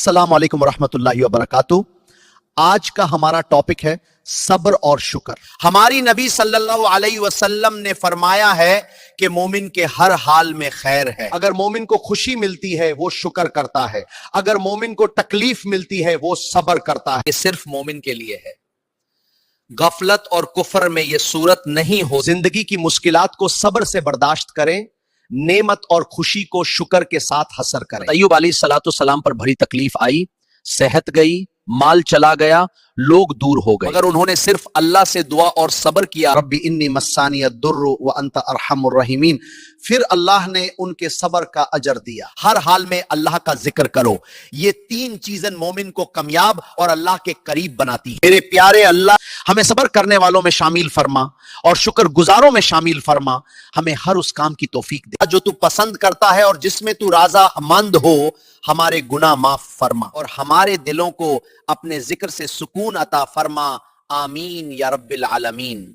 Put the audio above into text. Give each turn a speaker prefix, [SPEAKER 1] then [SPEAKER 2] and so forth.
[SPEAKER 1] السلام علیکم ورحمۃ اللہ وبرکاتہ۔ آج کا ہمارا ٹاپک ہے صبر اور شکر۔ ہماری نبی صلی اللہ علیہ وسلم نے فرمایا ہے کہ مومن کے ہر حال میں خیر ہے۔ اگر مومن کو خوشی ملتی ہے وہ شکر کرتا ہے، اگر مومن کو تکلیف ملتی ہے وہ صبر کرتا ہے۔ یہ صرف مومن کے لیے ہے، غفلت اور کفر میں یہ صورت نہیں ہو۔ زندگی کی مشکلات کو صبر سے برداشت کریں، نعمت اور خوشی کو شکر کے ساتھ حسر کریں۔ ایوب علیہ السلام پر بڑی تکلیف آئی، صحت گئی، مال چلا گیا، لوگ دور ہو گئے، مگر انہوں نے صرف اللہ سے دعا اور صبر کیا، رب انی مسانی الضر وانت ارحم الراحمین۔ پھر اللہ نے ان کے صبر کا اجر دیا۔ ہر حال میں اللہ کا ذکر کرو، یہ تین چیزیں مومن کو کامیاب اور اللہ کے قریب بناتی ہیں۔ میرے پیارے اللہ، ہمیں صبر کرنے والوں میں شامل فرما اور شکر گزاروں میں شامل فرما۔ ہمیں ہر اس کام کی توفیق دے جو تو پسند کرتا ہے اور جس میں تو رضا مند ہو۔ ہمارے گناہ معاف فرما اور ہمارے دلوں کو اپنے ذکر سے سکون عطا فرما۔ آمین یا رب العالمین۔